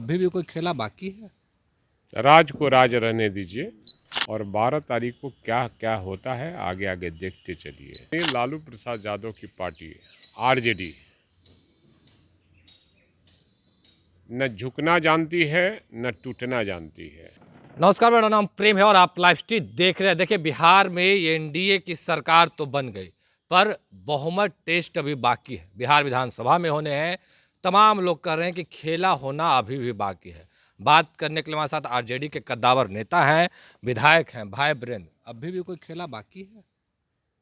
अभी भी कोई खेला बाकी है? राज को राज रहने दीजिए और 12 तारीख को क्या क्या होता है आगे आगे देखते चलिए। ये लालू प्रसाद यादव की पार्टी आरजेडी न झुकना जानती है न टूटना जानती है। नमस्कार, मेरा नाम प्रेम है और आप लाइव स्ट्रीट देख रहे हैं। देखिए, बिहार में एनडीए की सरकार तो बन गई, पर बहुमत टेस्ट अभी बाकी है। बिहार विधानसभा में होने हैं। तमाम लोग कह रहे हैं कि खेला होना अभी भी बाकी है। बात करने के लिए हमारे साथ आरजेडी के कद्दावर नेता हैं, विधायक हैं भाई ब्रेन। अभी भी कोई खेला बाकी है?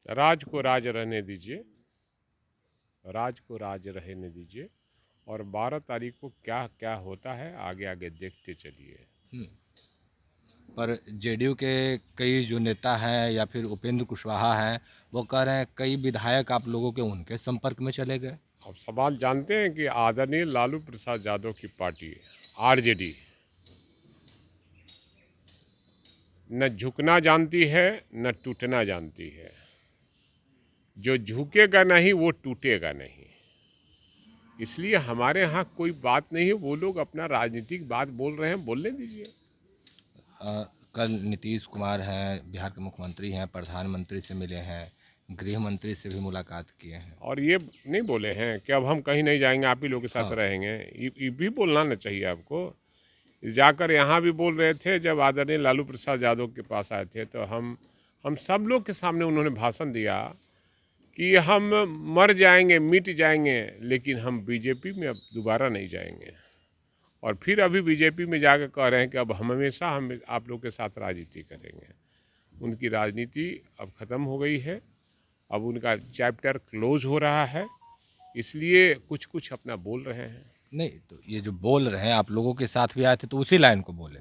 राज को राज रहने दीजिए, राज को राज रहने दीजिए और 12 तारीख को क्या क्या होता है आगे आगे देखते चलिए। पर जेडीयू के कई जो नेता हैं या फिर उपेंद्र कुशवाहा हैं, वो कह रहे हैं कई विधायक आप लोगों के उनके संपर्क में चले गए। अब सवाल जानते हैं कि आदरणीय लालू प्रसाद यादव की पार्टी आरजेडी न झुकना जानती है न टूटना जानती है। जो झुकेगा नहीं वो टूटेगा नहीं। इसलिए हमारे यहाँ कोई बात नहीं है। वो लोग अपना राजनीतिक बात बोल रहे हैं, बोलने दीजिए। कल नीतीश कुमार हैं, बिहार के मुख्यमंत्री हैं, प्रधानमंत्री से मिले हैं, गृह मंत्री से भी मुलाकात किए हैं और ये नहीं बोले हैं कि अब हम कहीं नहीं जाएंगे, आप ही लोग के साथ रहेंगे। ये भी बोलना ना चाहिए आपको। जाकर यहाँ भी बोल रहे थे, जब आदरणीय लालू प्रसाद यादव के पास आए थे तो हम सब लोग के सामने उन्होंने भाषण दिया कि हम मर जाएंगे, मिट जाएंगे, लेकिन हम बीजेपी में अब दोबारा नहीं जाएंगे। और फिर अभी बीजेपी में जाकर कह रहे हैं कि अब हम हमेशा आप लोग के साथ राजनीति करेंगे। उनकी राजनीति अब ख़त्म हो गई है, अब उनका चैप्टर क्लोज हो रहा है, इसलिए कुछ कुछ अपना बोल रहे हैं। नहीं तो ये जो बोल रहे हैं, आप लोगों के साथ भी आए थे तो उसी लाइन को बोले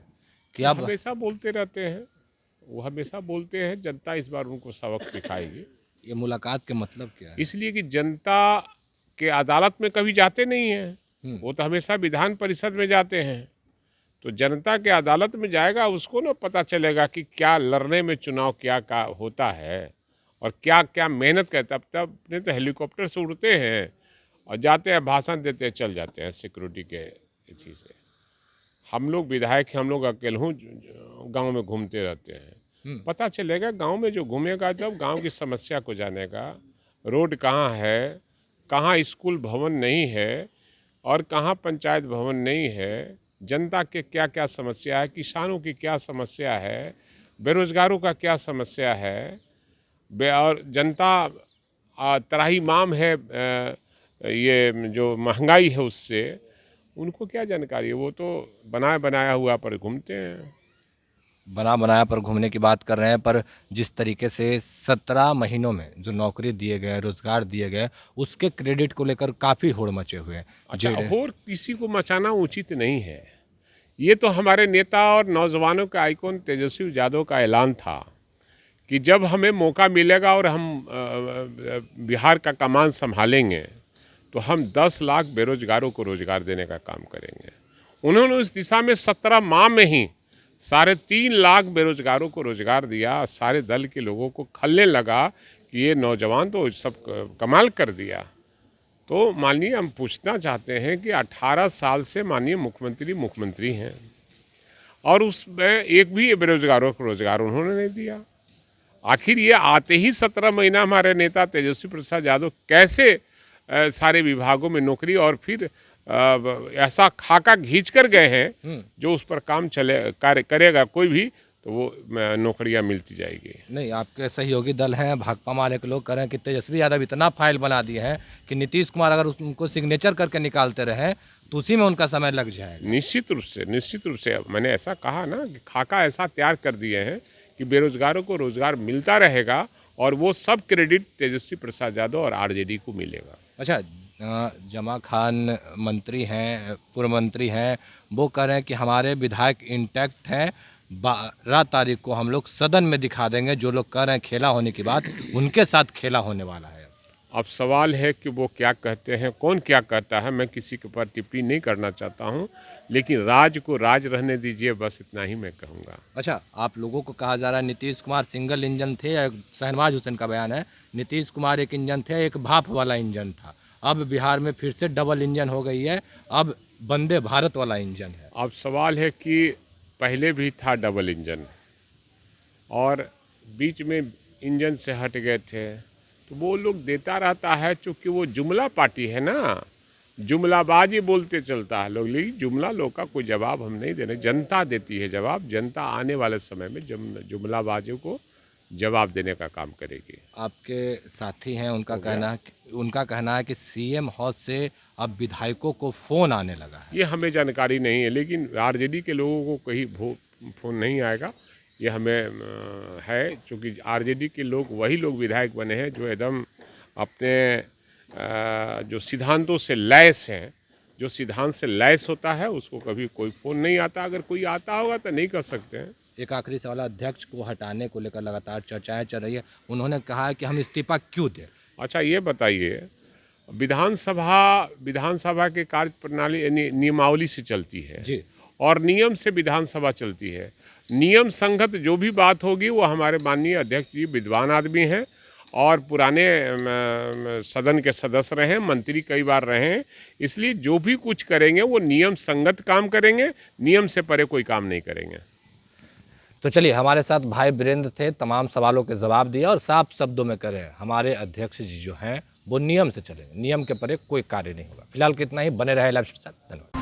कि आप हमेशा बोलते रहते हैं, वो हमेशा बोलते हैं। जनता इस बार उनको सबक सिखाएगी। ये मुलाकात के मतलब क्या है? इसलिए कि जनता के अदालत में कभी जाते नहीं हैं, वो तो हमेशा विधान परिषद में जाते हैं। तो जनता के अदालत में जाएगा, उसको ना पता चलेगा कि क्या लड़ने में चुनाव क्या का होता है और क्या क्या मेहनत करते। अब तब अपने तो हेलीकॉप्टर से उड़ते हैं और जाते हैं, भाषण देते हैं, चल जाते हैं सिक्योरिटी के इसी से। हम लोग विधायक हैं, हम लोग अकेले हूँ गाँव में घूमते रहते हैं। पता चलेगा गांव में जो घूमेगा, जब गांव की समस्या को जानेगा, रोड कहाँ है, कहाँ स्कूल भवन नहीं है और कहाँ पंचायत भवन नहीं है, जनता के क्या क्या समस्या है, किसानों की क्या समस्या है, बेरोजगारों का क्या समस्या है, और जनता त्राहिमाम है ये जो महंगाई है उससे, उनको क्या जानकारी है। वो तो बनाया हुआ पर घूमते हैं। बना बनाया पर घूमने की बात कर रहे हैं, पर जिस तरीके से 17 महीनों में जो नौकरी दिए गए, रोजगार दिए गए, उसके क्रेडिट को लेकर काफ़ी होड़ मचे हुए हैं। अच्छा, होड़ किसी को मचाना उचित नहीं है। ये तो हमारे नेता और नौजवानों का आइकॉन तेजस्वी यादव का ऐलान था कि जब हमें मौका मिलेगा और हम बिहार का कमान संभालेंगे तो हम 10 लाख बेरोजगारों को रोजगार देने का काम करेंगे। उन्होंने उस दिशा में 17 माह में ही 3.5 लाख बेरोजगारों को रोजगार दिया। सारे दल के लोगों को खलने लगा कि ये नौजवान तो सब कमाल कर दिया। तो माननीय, हम पूछना चाहते हैं कि 18 साल से माननीय मुख्यमंत्री हैं और उसमें एक भी बेरोजगारों को रोजगार उन्होंने नहीं दिया। आखिर ये आते ही 17 महीना हमारे नेता तेजस्वी प्रसाद यादव कैसे सारे विभागों में नौकरी और फिर ऐसा खाका खींच कर गए हैं जो उस पर काम कार्य करेगा कोई भी, तो वो नौकरियां मिलती जाएगी। नहीं, आपके सहयोगी दल हैं, भाकपा माले के लोग कह रहे हैं कि तेजस्वी यादव इतना फाइल बना दिए हैं कि नीतीश कुमार अगर उनको सिग्नेचर करके निकालते रहे तो उसी में उनका समय लग जाएगा। निश्चित रूप से मैंने ऐसा कहा ना कि खाका ऐसा तैयार कर दिए हैं कि बेरोजगारों को रोजगार मिलता रहेगा और वो सब क्रेडिट तेजस्वी प्रसाद यादव और आरजेडी को मिलेगा। अच्छा, जमा खान मंत्री हैं, पूर्व मंत्री हैं, वो कह रहे हैं कि हमारे विधायक इंटैक्ट हैं, 12 तारीख को हम लोग सदन में दिखा देंगे। जो लोग कह रहे हैं खेला होने की बात, उनके साथ खेला होने वाला है। अब सवाल है कि वो क्या कहते हैं, कौन क्या कहता है, मैं किसी के ऊपर टिप्पणी नहीं करना चाहता हूँ, लेकिन राज को राज रहने दीजिए, बस इतना ही मैं कहूँगा। अच्छा, आप लोगों को कहा जा रहा है नीतीश कुमार सिंगल इंजन थे, शहनवाज हुसैन का बयान है, नीतीश कुमार एक इंजन थे, एक भाप वाला इंजन था। अब बिहार में फिर से डबल इंजन हो गई है, अब वंदे भारत वाला इंजन है। अब सवाल है कि पहले भी था डबल इंजन और बीच में इंजन से हट गए थे, तो वो लोग देता रहता है, चूँकि वो जुमला पार्टी है ना, जुमलाबाजी बोलते चलता है लोग, लेकिन जुमला लोग का कोई जवाब हम नहीं देने, जनता देती है जवाब। जनता आने वाले समय में जुमलाबाजियों को जवाब देने का काम करेगी। आपके साथी हैं, उनका कहना है कि सीएम हाउस से अब विधायकों को फोन आने लगा है। ये हमें जानकारी नहीं है, लेकिन आरजेडी के लोगों को कहीं फोन नहीं आएगा, ये हमें है, क्योंकि आरजेडी के लोग वही लोग विधायक बने हैं जो एकदम अपने जो सिद्धांतों से लैस हैं। जो सिद्धांत से लैस होता है उसको कभी कोई फ़ोन नहीं आता, अगर कोई आता होगा तो नहीं कर सकते हैं। एक आखिरी सवाल, अध्यक्ष को हटाने को लेकर लगातार चर्चाएं चल रही है, उन्होंने कहा है कि हम इस्तीफा क्यों दें। अच्छा ये बताइए, विधानसभा के कार्य प्रणाली यानी नियमावली से चलती है जी, और नियम से विधानसभा चलती है। नियम संगत जो भी बात होगी वो हमारे माननीय अध्यक्ष जी विद्वान आदमी हैं और पुराने सदन के सदस्य रहे हैं, मंत्री कई बार रहे हैं, इसलिए जो भी कुछ करेंगे वो नियम संगत काम करेंगे, नियम से परे कोई काम नहीं करेंगे। तो चलिए, हमारे साथ भाई वीरेंद्र थे, तमाम सवालों के जवाब दिए और साफ शब्दों में करें, हमारे अध्यक्ष जी जो हैं वो नियम से चलेंगे, नियम के परे कोई कार्य नहीं होगा। फिलहाल कितना ही, बने रहे लाइव स्ट्रीम के साथ। धन्यवाद।